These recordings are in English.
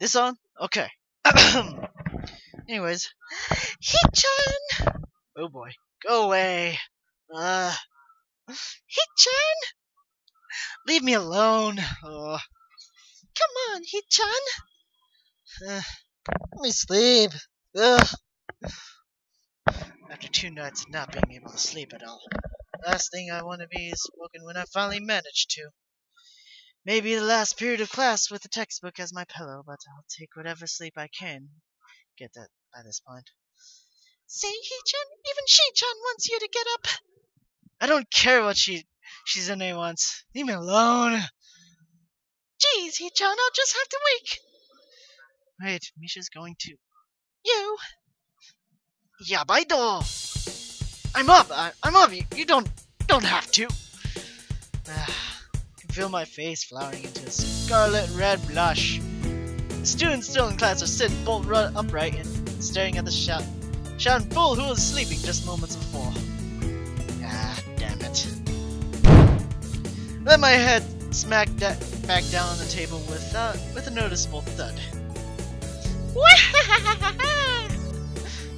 This on? Okay. Anyways. Hee-chan! Oh boy. Go away. Hee-chan! Leave me alone. Come on, Hee-chan! Let me sleep. Ugh. After 2 nights of not being able to sleep at all. Last thing I want to be is woken when I finally manage to. Maybe the last period of class with the textbook as my pillow, but I'll take whatever sleep I can get that by this point. Say, Hee-chan, even She-chan wants you to get up. I don't care what Shizune wants. Leave me alone. Jeez, Hee-chan, I'll just have to wake. Wait, Misha's going to. You. Yabaido! I'm up! I'm up! You don't have to! I can feel my face flowering into a scarlet red blush. The students still in class are sitting bolt upright and staring at the shouting fool who was sleeping just moments before. Ah, damn it. Let my head smack back down on the table with a noticeable thud.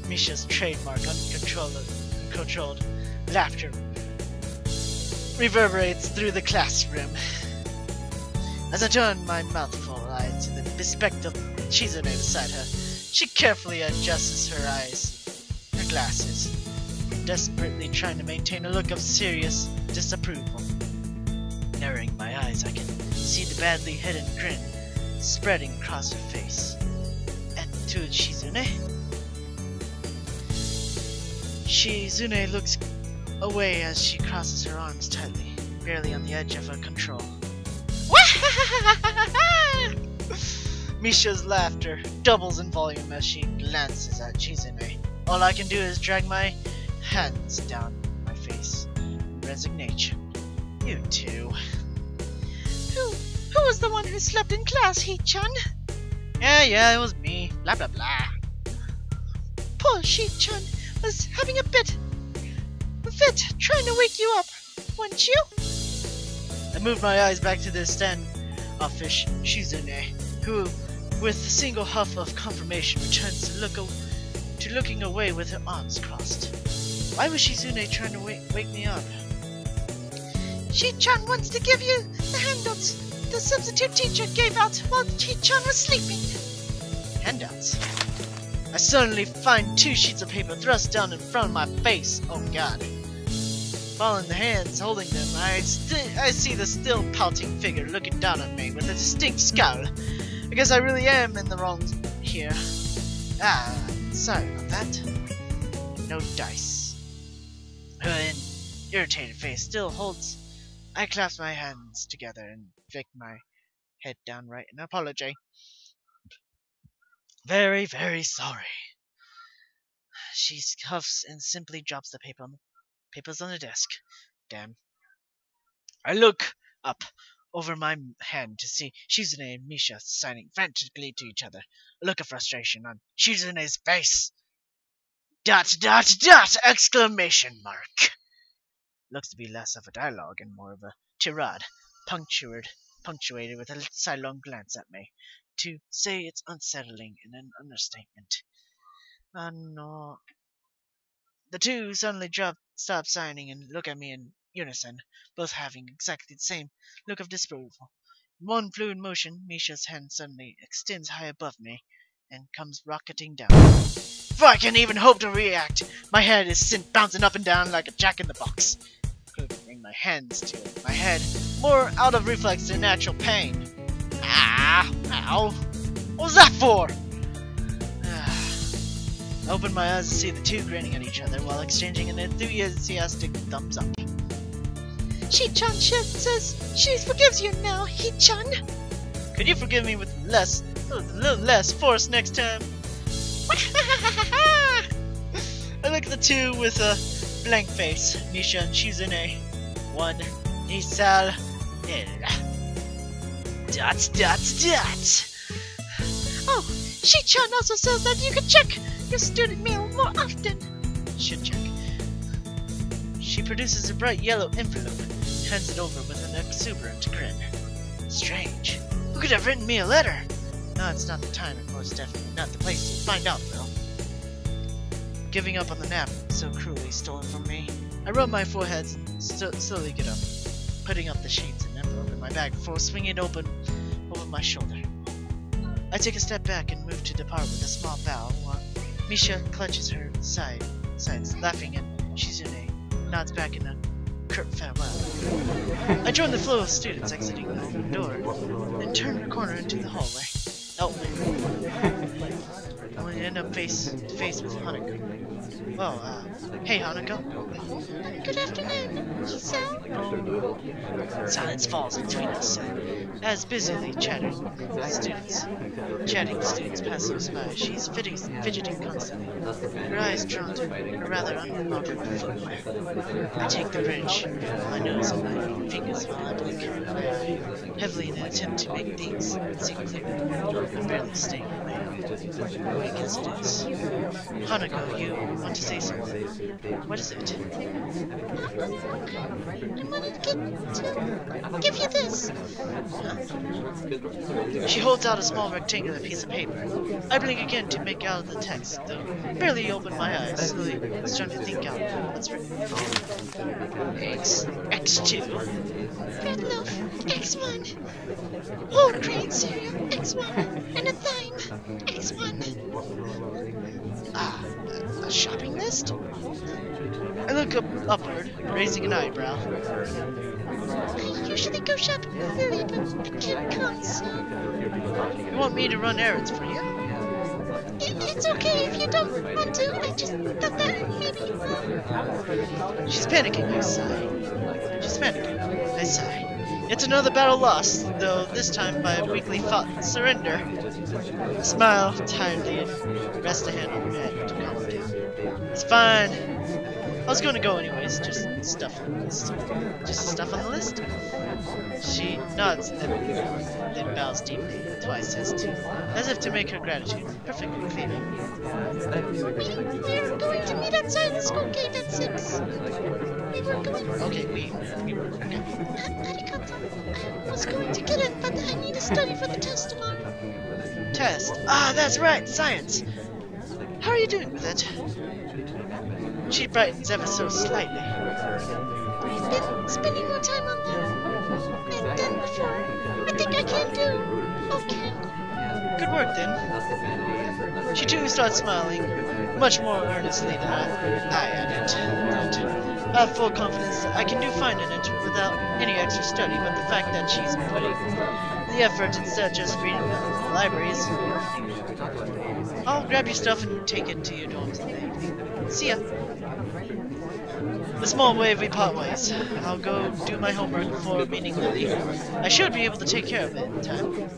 Misha's trademark uncontrolled laughter reverberates through the classroom. As I turn my mouthful eye to the bespectacled Shizune beside her, she carefully adjusts her glasses, desperately trying to maintain a look of serious disapproval. Narrowing my eyes, I can see the badly hidden grin spreading across her face. And to Shizune looks away as she crosses her arms tightly, barely on the edge of her control. Misha's laughter doubles in volume as she glances at Shizune. All I can do is drag my hands down my face in resignation. You too. Who was the one who slept in class, Hee-chan? Yeah, it was me. Blah blah blah. Poor She-chan was having a fit trying to wake you up, weren't you? I moved my eyes back to the standoffish Shizune, who, with a single huff of confirmation, returns to looking away with her arms crossed. Why was Shizune trying to wake me up? She-chan wants to give you the handouts the substitute teacher gave out while She-chan was sleeping. Handouts? I suddenly find 2 sheets of paper thrust down in front of my face. Oh god. Following the hands holding them, I see the still pouting figure looking down at me with a distinct scowl. I guess I really am in the wrong here. Sorry about that. No dice. Her irritated face still holds. I clasp my hands together and flick my head down right in apology. Very, very sorry. She huffs and simply drops the papers on the desk. Damn. I look up over my hand to see Shizune and Misha signing frantically to each other. A look of frustration on Shizune's face. ... Exclamation mark. Looks to be less of a dialogue and more of a tirade, punctuated with a sidelong glance at me. To say it's unsettling in an understatement. No. The 2 suddenly stop signing and look at me in unison, both having exactly the same look of disapproval. In one fluid motion, Misha's hand suddenly extends high above me and comes rocketing down. Before I can even hope to react, my head is sent bouncing up and down like a jack-in-the-box. Bring my hands to my head, more out of reflex than natural pain. Ow! What was that for? I open my eyes to see the 2 grinning at each other while exchanging an enthusiastic thumbs up. She-chan says she forgives you now, Hee-chan. Could you forgive me with a little less force next time? I look at the 2 with a blank face. Misha and Shizune. 1. Hisao. Oh, She-chan also says that you can check your student mail more often. Should check. She produces a bright yellow envelope, hands it over with an exuberant grin. Strange. Who could have written me a letter? No, it's not the time, and most definitely not the place to find out, though. Giving up on the nap so cruelly stolen from me, I rub my forehead and slowly get up, putting up the sheets and envelope in my bag before swinging it open over my shoulder. I take a step back and move to depart with a small bow, while Misha clutches her sides, laughing, and Shizune nods back in a curt farewell. I join the flow of students exiting the open door, and turn a corner into the hallway. Only end up face to face with Hanako. Well, hey Hanako. Good afternoon, Hisao. Silence falls between us as busily chatting students pass us by. She's fidgeting constantly, her eyes drawn to her rather unmodern footwear. I take the wrench from my nose and my fingers while I blink my eye heavily in an attempt to make things seem clearer. I'm barely staying away. I guess it is. Hanako, you want to say something? What is it? I wanted to give you this. Huh? She holds out a small rectangular piece of paper. I blink again to make out the text, though barely open my eyes, slowly starting to think out what's written. X2. Red loaf, X1. Whole grain cereal, X1. And a thyme, X1. A shopping list? I look upward, raising an eyebrow. I usually go shopping with Lilly, but the kid comes, so... You want me to run errands for you? It's okay if you don't want to. I just thought that maybe... She's panicking, I sigh. I sigh. It's another battle lost, though this time by a weakly fought surrender. I smile tiredly and rest a hand on her head to calm her down. It's fine. I was going to go anyways, just stuff on the list. Just stuff on the list? She nods then bows deeply, twice as if to make her gratitude perfectly clear. We're going to meet outside the school gate at 6. We were going... Okay, we were... Okay. Arigato. I was going to get it, but I need to study for the test tomorrow. Test? Ah, that's right, science! How are you doing with it? She brightens ever so slightly. I've been spending more time on that than before. I think I can do okay. Good work, then. She too starts smiling, much more earnestly than I added. I have full confidence that I can do fine in it without any extra study, but the fact that she's putting the effort instead of just reading them in the library is worth. I'll grab your stuff and take it to your dorms in the evening. See ya. The small wave we part ways. I'll go do my homework before meeting Lilly. I should be able to take care of it in time.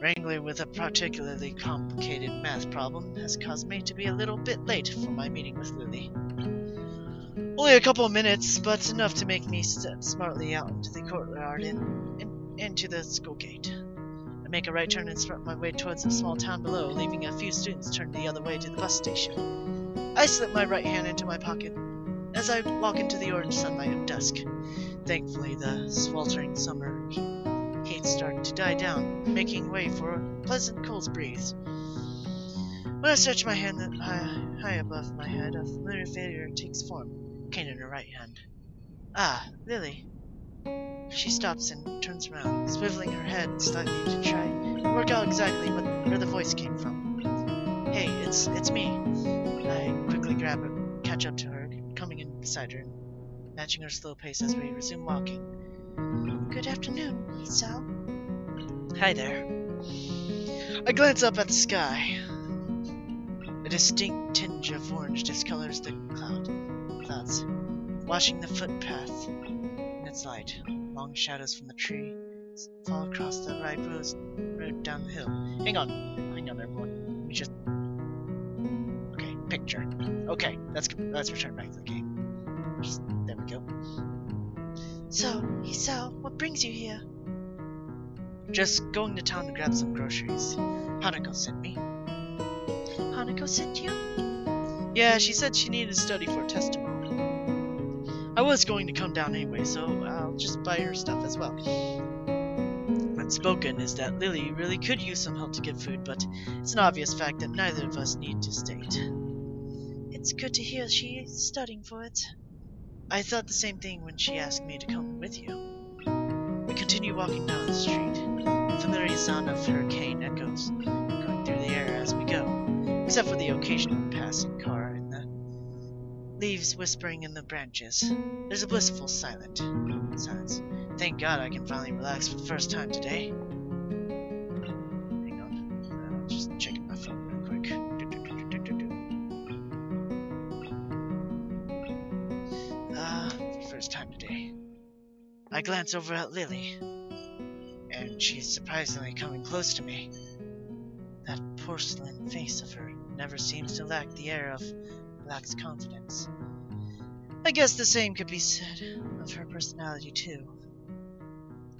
Wrangling with a particularly complicated math problem has caused me to be a little bit late for my meeting with Lilly. Only a couple of minutes, but enough to make me step smartly out into the courtyard and into the school gate. I make a right turn and start my way towards the small town below, leaving a few students turned the other way to the bus station. I slip my right hand into my pocket as I walk into the orange sunlight of dusk. Thankfully, the sweltering summer heat started to die down, making way for a pleasant cold breeze. When I stretch my hand high above my head, a familiar figure takes form, cane in her right hand. Ah, Lilly. She stops and turns around, swiveling her head slightly to try and work out exactly where the voice came from. Hey, it's me. I quickly grab her, catch up to her, coming in beside her, matching her slow pace as we resume walking. Good afternoon, Hisao. Hi there. I glance up at the sky. A distinct tinge of orange discolors the clouds, washing the footpath in its light. Long shadows from the tree fall across the right road down the hill. Hang on everyone. Let me just... Okay, picture. Okay, let's return back to the game. There we go. So, Hisao, what brings you here? Just going to town to grab some groceries. Hanako sent me. Hanako sent you? Yeah, she said she needed to study for a test tomorrow. I was going to come down anyway, so I'll just buy her stuff as well. unspoken is that Lilly really could use some help to get food, but it's an obvious fact that neither of us need to state. It's good to hear she is studying for it. I thought the same thing when she asked me to come with you. We continue walking down the street. The familiar sound of hurricane echoes going through the air as we go, except for the occasional passing car and the leaves whispering in the branches. There's a blissful silence. Thank God I can finally relax for the first time today. Hang on. I'm just checking my phone real quick. For the first time today. I glance over at Lilly, and she's surprisingly coming close to me. That porcelain face of her never seems to lack the air of relaxed confidence. I guess the same could be said of her personality too.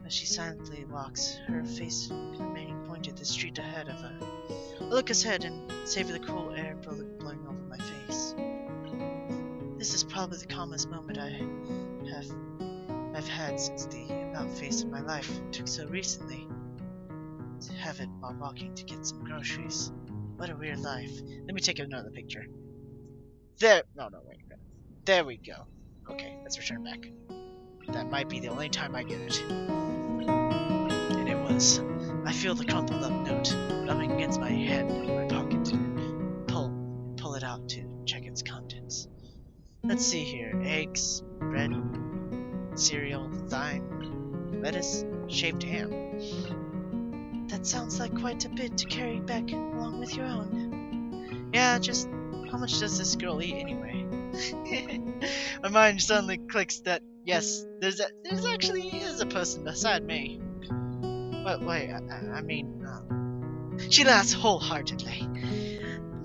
As she silently walks, her face remaining pointed the street ahead of her. I look ahead and savor the cool air blowing over my face. This is probably the calmest moment I've had since the about-face of my life took so recently to have it while walking to get some groceries. What a weird life. Let me take another picture. There. No, wait. There we go. Okay, let's return back. That might be the only time I get it. And it was. I feel the crumpled up note rubbing against my hand in my pocket and pull it out to check its contents. Let's see here. Eggs, bread, cereal, thyme, lettuce, shaved ham. That sounds like quite a bit to carry back along with your own. Yeah, just how much does this girl eat anyway? My mind suddenly clicks that yes, there's actually is a person beside me. But wait, I mean, she laughs wholeheartedly.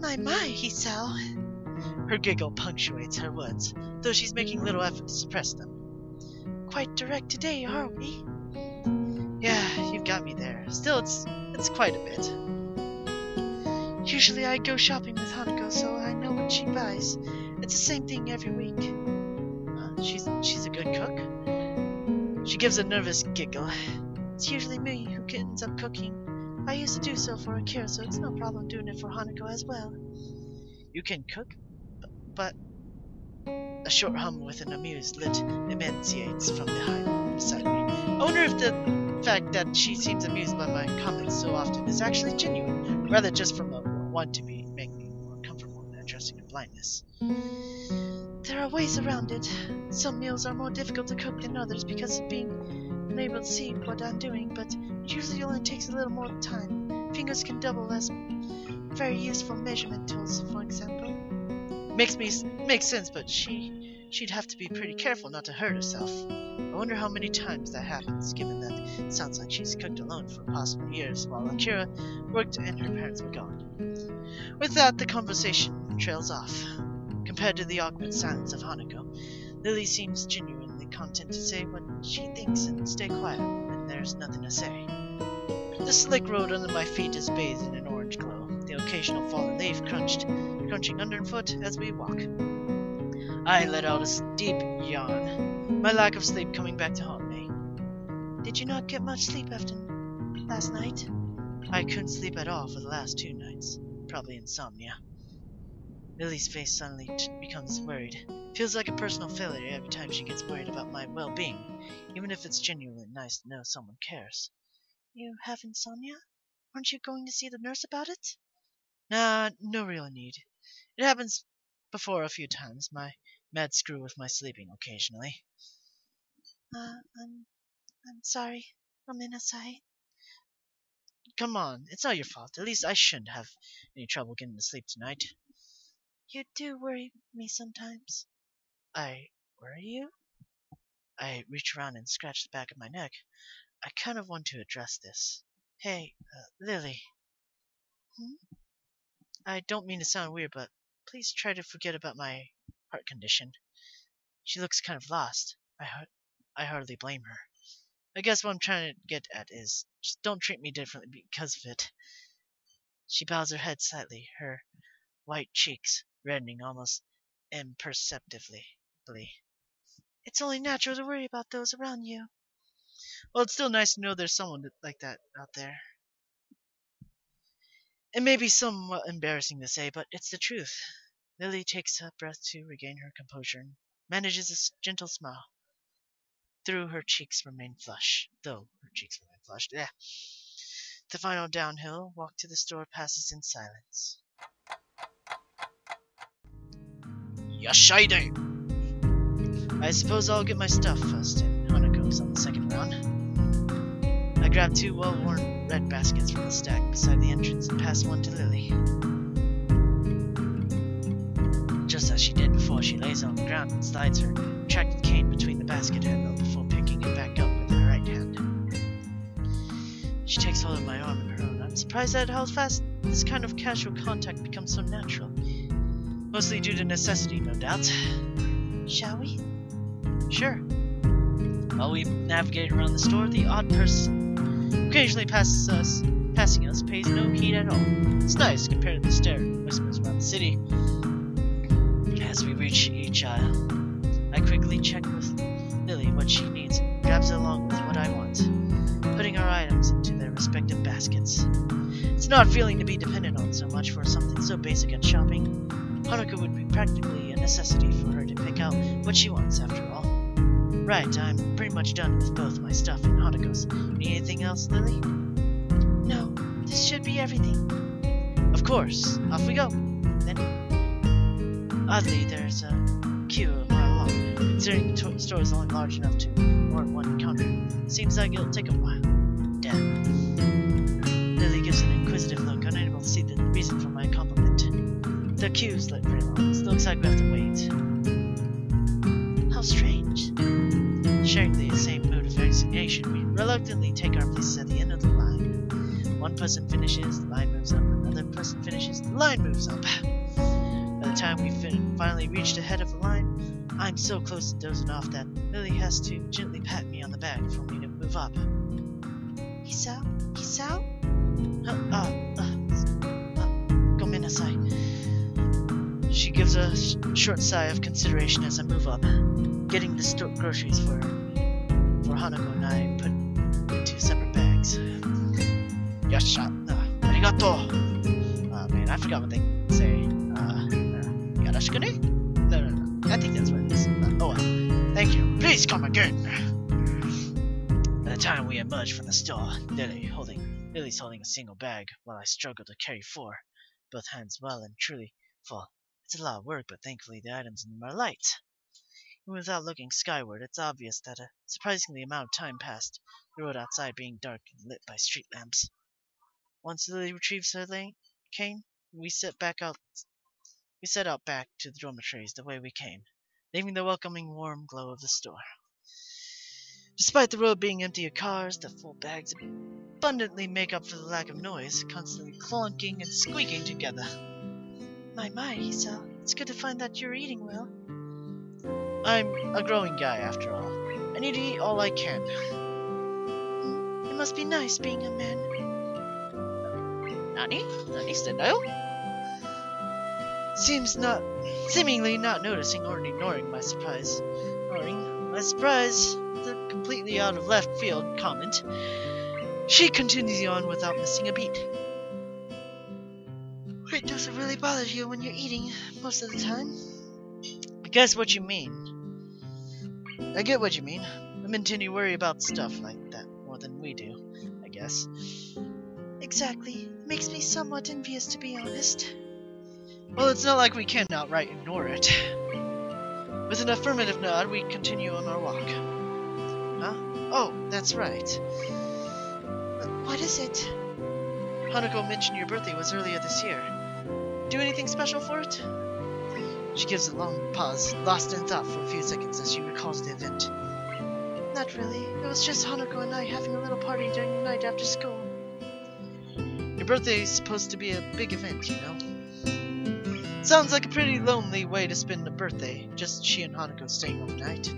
My, Hisao. Her giggle punctuates her words, though she's making little effort to suppress them. Quite direct today, are we? Yeah, you've got me there. Still, it's quite a bit. Usually I go shopping with Hanako, so I know what she buys. It's the same thing every week. She's a good cook? She gives a nervous giggle. It's usually me who ends up cooking. I used to do so for Akira, so it's no problem doing it for Hanako as well. You can cook? But... A short hum with an amused lip enunciates from beside me. I wonder if the fact that she seems amused by my comments so often is actually genuine, rather just from a want to make me more comfortable in addressing her blindness. There are ways around it. Some meals are more difficult to cook than others because of being unable to see what I'm doing, but it usually only takes a little more time. Fingers can double as very useful measurement tools, for example. Makes sense, but she'd have to be pretty careful not to hurt herself. I wonder how many times that happens, given that it sounds like she's cooked alone for possible years while Akira worked and her parents were gone. With that, the conversation trails off. Compared to the awkward silence of Hanako, Lilly seems genuinely content to say what she thinks and stay quiet when there's nothing to say. The slick road under my feet is bathed in an orange glow, the occasional fallen leaf crunching underfoot as we walk. I let out a deep yawn, my lack of sleep coming back to haunt me. Did you not get much sleep after last night? I couldn't sleep at all for the last 2 nights. Probably insomnia. Lily's face suddenly becomes worried. Feels like a personal failure every time she gets worried about my well-being, even if it's genuinely nice to know someone cares. You have insomnia? Aren't you going to see the nurse about it? Nah, no real need. It happens before a few times. My meds screw with my sleeping occasionally. I'm sorry. Gomenasai. Come on, it's not your fault. At least I shouldn't have any trouble getting to sleep tonight. You do worry me sometimes. I worry you? I reach around and scratch the back of my neck. I kind of want to address this. Hey, Lilly. I don't mean to sound weird, but please try to forget about my heart condition. She looks kind of lost. I hardly blame her. I guess what I'm trying to get at is, just don't treat me differently because of it. She bows her head slightly, her white cheeks reddening almost imperceptibly. It's only natural to worry about those around you. Well, it's still nice to know there's someone like that out there. It may be somewhat embarrassing to say, but it's the truth. Lily takes a breath to regain her composure and manages a gentle smile. Though her cheeks remain flushed. Yeah. The final downhill walk to the store passes in silence. Yashide! I suppose I'll get my stuff first, and Hanako's on the second round. I grab 2 well-worn red baskets from the stack beside the entrance and pass one to Lily. Just as she did before, she lays on the ground and slides her retracted cane between the basket handle before picking it back up with her right hand. She takes hold of my arm in her own. I'm surprised at how fast this kind of casual contact becomes so natural. Mostly due to necessity, no doubt. Shall we? Sure. While we navigate around the store, the odd person who occasionally passing us pays no heed at all. It's nice compared to the stare and whispers around the city. As we reach each aisle, I quickly check with Lily what she needs and grabs it along with what I want, putting our items into their respective baskets. It's not feeling to be dependent on so much for something so basic as shopping. Hanako would be practically a necessity for her to pick out what she wants, after all. Right, I'm pretty much done with both my stuff and Hanako's. Need anything else, Lily? No, this should be everything. Of course. Off we go. Then, oddly, there's a queue a mile long. Considering the store is only large enough to warrant one counter, seems like it'll take a while. Damn. Lily gives an inquisitive look, unable to see the reason for my compliment. The queue's lit very long. It looks like we have to wait. How strange. Sharing the same mood of resignation, we reluctantly take our places at the end of the line. One person finishes, the line moves up. Another person finishes, the line moves up. By the time we finally reached the head of the line, I'm so close to dozing off that Lily has to gently pat me on the back for me to move up. Hisao? Hisao? Gomenasai. She gives a short sigh of consideration as I move up, getting the groceries for Hanako and I put in 2 separate bags. Yasha, arigato. Man, I forgot what they say. Yarashikune? No. I think that's what it is. Oh well. Thank you. Please come again. By the time we emerge from the store, Lily's holding a single bag, while I struggle to carry 4, both hands well and truly full. It's a lot of work, but thankfully the items in them are light. Even without looking skyward, it's obvious that a surprisingly amount of time passed, the road outside being dark and lit by street lamps. Once Lily retrieves her cane, we set out back to the dormitories the way we came, leaving the welcoming warm glow of the store. Despite the road being empty of cars, the full bags abundantly make up for the lack of noise, constantly clunking and squeaking together. My, Hisao. It's good to find that you're eating well. I'm a growing guy, after all. I need to eat all I can. It must be nice being a man. Nani sendayo? Seemingly not noticing or ignoring my surprise. The completely out of left field comment. She continues on without missing a beat. It doesn't really bother you when you're eating most of the time. I get what you mean. Women tend to worry about stuff like that more than we do, I guess. Exactly. Makes me somewhat envious, to be honest. Well, it's not like we can outright ignore it. With an affirmative nod, we continue on our walk. Huh? Oh, that's right. What is it? Hanako mentioned your birthday was earlier this year. Do anything special for it? She gives a long pause, lost in thought for a few seconds as she recalls the event. Not really. It was just Hanako and I having a little party during the night after school. Your birthday is supposed to be a big event, you know. Sounds like a pretty lonely way to spend a birthday, just she and Hanako staying overnight.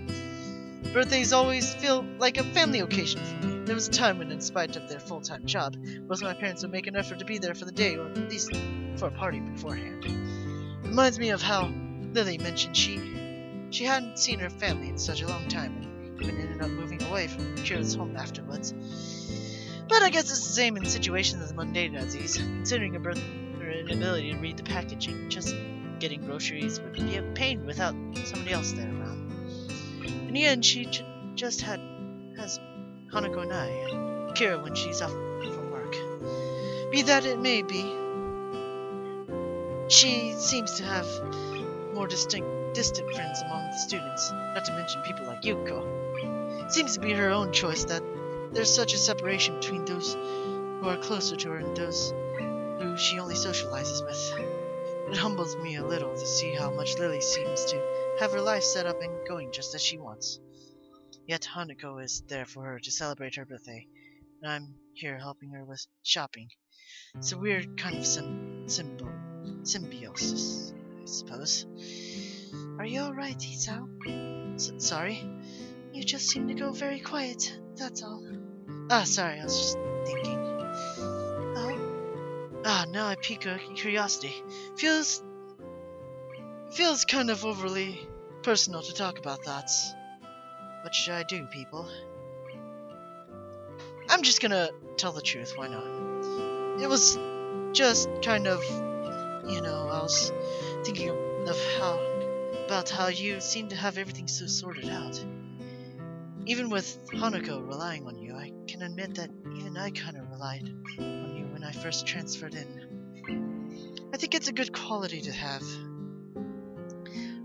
Birthdays always feel like a family occasion for me. There was a time when, in spite of their full-time job, both my parents would make an effort to be there for the day, or at least for a party beforehand. Reminds me of how Lily mentioned she hadn't seen her family in such a long time, and even ended up moving away from Kira's home afterwards. But I guess it's the same in situations as mundane as these. Considering her inability to read the packaging, just getting groceries would be a pain without somebody else there around. In the end, she just has Hanako and I, and Kira when she's off from work. Be that it may be, she seems to have more distant friends among the students, not to mention people like Yuko. It seems to be her own choice that there's such a separation between those who are closer to her and those who she only socializes with. It humbles me a little to see how much Lilly seems to have her life set up and going just as she wants. Yet Hanako is there for her to celebrate her birthday, and I'm here helping her with shopping. It's a weird kind of symbiosis, I suppose. Are you alright, Hisao? Sorry? You just seem to go very quiet, that's all. Sorry, I was just thinking. Oh? Now I pique her curiosity. Feels kind of overly personal to talk about thoughts. What should I do, people? I'm just gonna tell the truth, why not? It was just kind of, I was thinking about how you seem to have everything so sorted out. Even with Hanako relying on you, I can admit that even I kind of relied on you when I first transferred in. I think it's a good quality to have.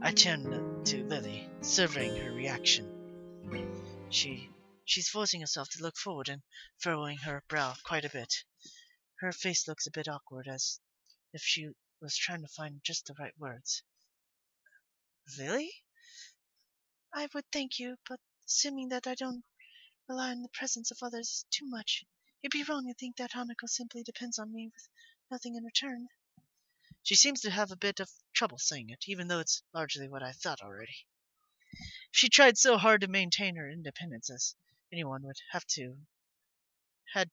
I turned to Lilly, surveying her reaction. She's forcing herself to look forward and furrowing her brow quite a bit. Her face looks a bit awkward, as if she was trying to find just the right words. Lilly? I would thank you, but assuming that I don't rely on the presence of others is too much. You'd be wrong to think that Hanako simply depends on me with nothing in return. She seems to have a bit of trouble saying it, even though it's largely what I thought already. She tried so hard to maintain her independence, as anyone would had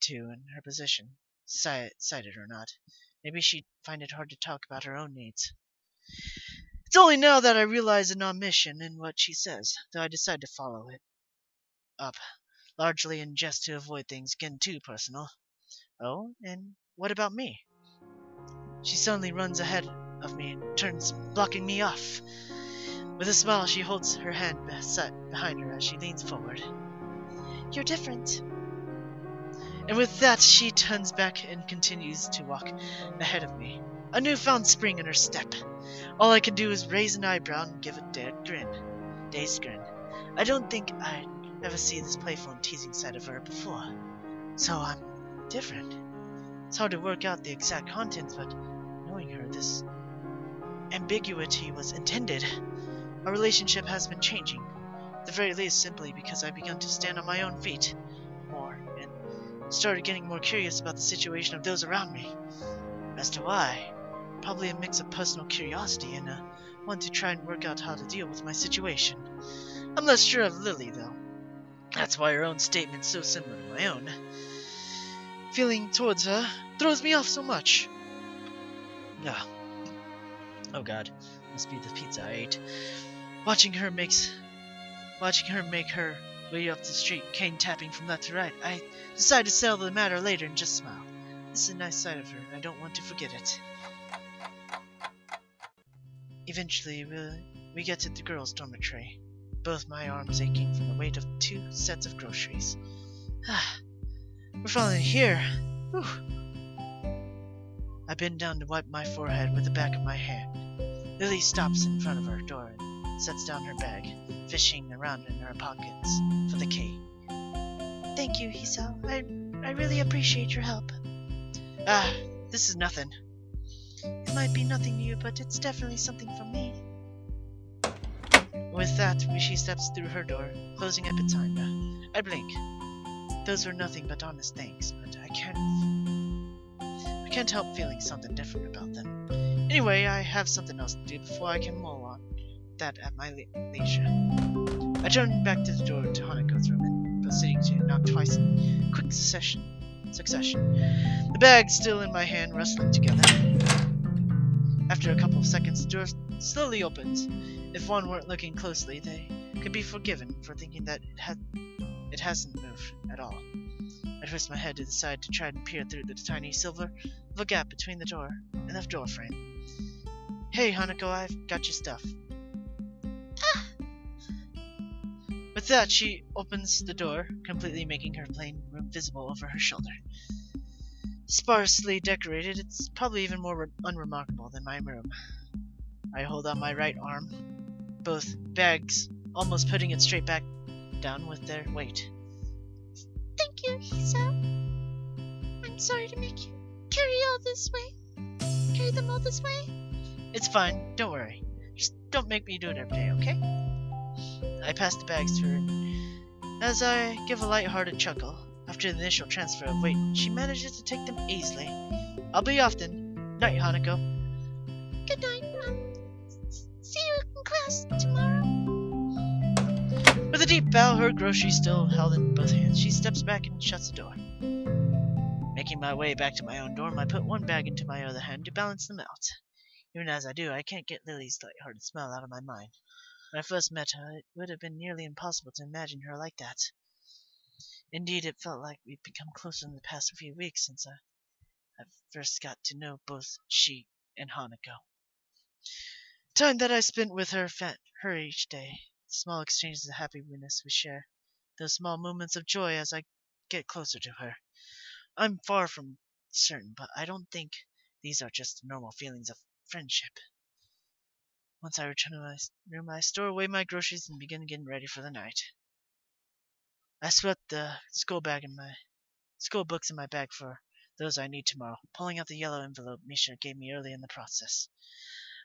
to in her position, cited or not. Maybe she'd find it hard to talk about her own needs. It's only now that I realize an omission in what she says, though I decide to follow it up, largely in jest to avoid things getting too personal. Oh, and what about me? She suddenly runs ahead of me and turns, blocking me off. With a smile, she holds her hand behind her as she leans forward. You're different. And with that, she turns back and continues to walk ahead of me, a newfound spring in her step. All I can do is raise an eyebrow and give a dazed grin. I don't think I'd ever see this playful and teasing side of her before. So I'm different. It's hard to work out the exact contents, but knowing her, this ambiguity was intended. Our relationship has been changing, at the very least simply because I've begun to stand on my own feet more, and started getting more curious about the situation of those around me. As to why, probably a mix of personal curiosity and one to try and work out how to deal with my situation. I'm less sure of Lilly, though. That's why her own statement's so similar to my own. Feeling towards her throws me off so much. Oh god, must be the pizza I ate. Watching her make her way up the street, cane tapping from left to right, I decide to settle the matter later and just smile. This is a nice side of her, and I don't want to forget it. Eventually, we get to the girls' dormitory, both my arms aching from the weight of 2 sets of groceries. We're finally here. Whew. I bend down to wipe my forehead with the back of my hand. Lilly stops in front of her door and sets down her bag, fishing around in her pockets for the key. Thank you, Hisao. I really appreciate your help. This is nothing. It might be nothing to you, but it's definitely something for me. With that, she steps through her door, closing it behind her. I blink. Those were nothing but honest things, but I can't help feeling something different about them. Anyway, I have something else to do before I can mull on that at my leisure. I turn back to the door to Hanako's room and proceeding to knock twice in quick succession. The bag still in my hand, rustling together. After a couple of seconds, the door slowly opens. If one weren't looking closely, they could be forgiven for thinking that it hasn't moved at all. I twist my head to the side to try and peer through the tiny silver of a gap between the door and the door frame. Hey, Hanako, I've got your stuff. Ah! With that, she opens the door, completely making her plain room visible over her shoulder. Sparsely decorated, it's probably even more unremarkable than my room. I hold out my right arm, both bags almost putting it straight back down with their weight. Thank you, Hisao. I'm sorry to make you carry them all this way. It's fine, don't worry. Just don't make me do it every day, okay? I pass the bags to her. As I give a light-hearted chuckle, after the initial transfer of weight, she manages to take them easily. I'll be off then. Night, Hanako. Good night. See you in class tomorrow. With a deep bow, her groceries still held in both hands, she steps back and shuts the door. Making my way back to my own dorm, I put one bag into my other hand to balance them out. Even as I do, I can't get Lily's light-hearted smile out of my mind. When I first met her, it would have been nearly impossible to imagine her like that. Indeed, it felt like we'd become closer in the past few weeks since I first got to know both she and Hanako. Time that I spent with her each day, small exchanges of happiness we share, those small moments of joy as I get closer to her. I'm far from certain, but I don't think these are just the normal feelings of friendship. Once I return to my room, I store away my groceries and begin getting ready for the night. I swept the school books in my bag for those I need tomorrow, pulling out the yellow envelope Misha gave me early in the process.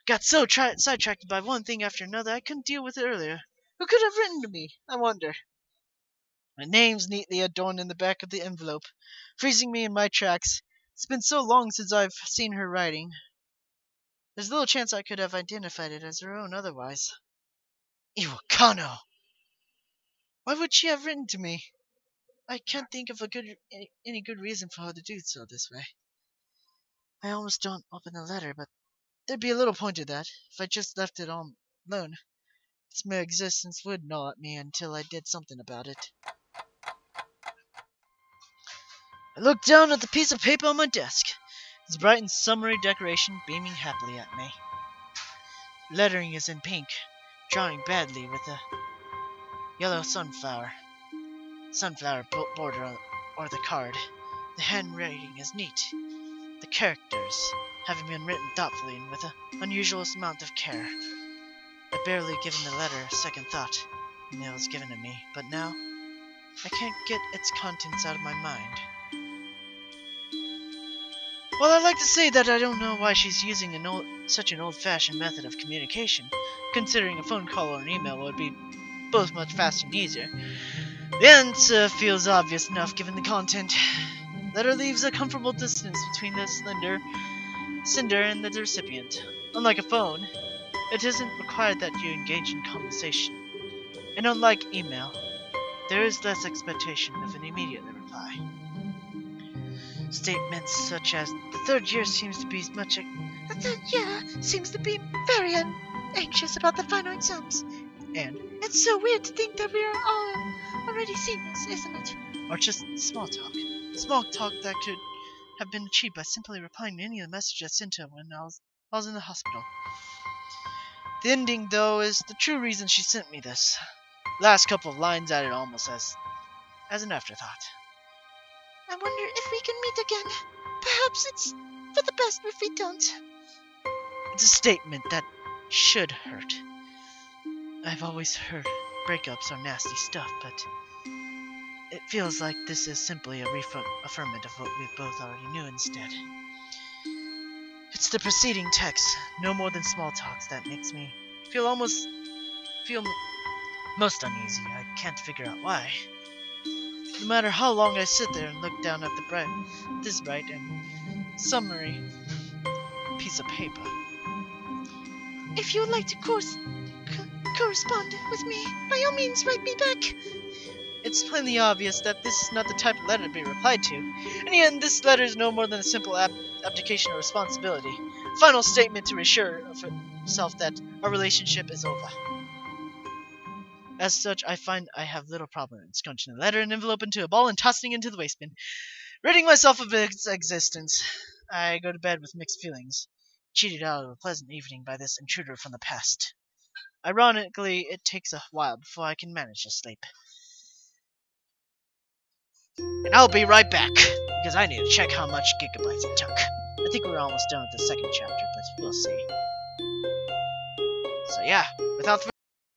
Got so sidetracked by one thing after another, I couldn't deal with it earlier. Who could have written to me, I wonder? My name's neatly adorned in the back of the envelope, freezing me in my tracks. It's been so long since I've seen her writing. There's little chance I could have identified it as her own otherwise. Iwakano! Why would she have written to me? I can't think of any good reason for her to do so this way. I almost don't open the letter, but there'd be a little point to that if I just left it all alone. Its mere existence would gnaw at me until I did something about it. I looked down at the piece of paper on my desk, its bright and summery decoration beaming happily at me. Lettering is in pink, drawing badly with a yellow sunflower border or the card. The handwriting is neat, the characters having been written thoughtfully and with an unusual amount of care. I barely given the letter a second thought when it was given to me, but now I can't get its contents out of my mind. Well, I'd like to say that I don't know why she's using such an old-fashioned method of communication, considering a phone call or an email would be both much faster and easier. The answer feels obvious enough given the content. The letter leaves a comfortable distance between the sender and the recipient. Unlike a phone, it isn't required that you engage in conversation. And unlike email, there is less expectation of an immediate reply. Statements such as, the third year seems to be very anxious about the final exams. And It's so weird to think that we are all already seniors, isn't it? or just small talk. Small talk that could have been achieved by simply replying to any of the messages I sent her when I was in the hospital. The ending, though, is the true reason she sent me this. Last couple of lines added almost as an afterthought. I wonder if we can meet again. Perhaps it's for the best if we don't. It's a statement that should hurt. I've always heard breakups are nasty stuff, but it feels like this is simply a affirmation of what we both already knew instead. It's the preceding text, no more than small talks, that makes me feel most uneasy. I can't figure out why. No matter how long I sit there and look down at this bright and summery piece of paper. If you would like to correspond with me, by all means write me back. It's plainly obvious that this is not the type of letter to be replied to. In the end, this letter is no more than a simple abdication of responsibility. A final statement to reassure of herself that our relationship is over. As such, I find I have little problem in scrunching the letter and envelope into a ball and tossing it into the waste bin, ridding myself of its existence. I go to bed with mixed feelings, cheated out of a pleasant evening by this intruder from the past. Ironically, it takes a while before I can manage to sleep. And I'll be right back, because I need to check how much gigabytes it took. I think we're almost done with the second chapter, but we'll see. So yeah, without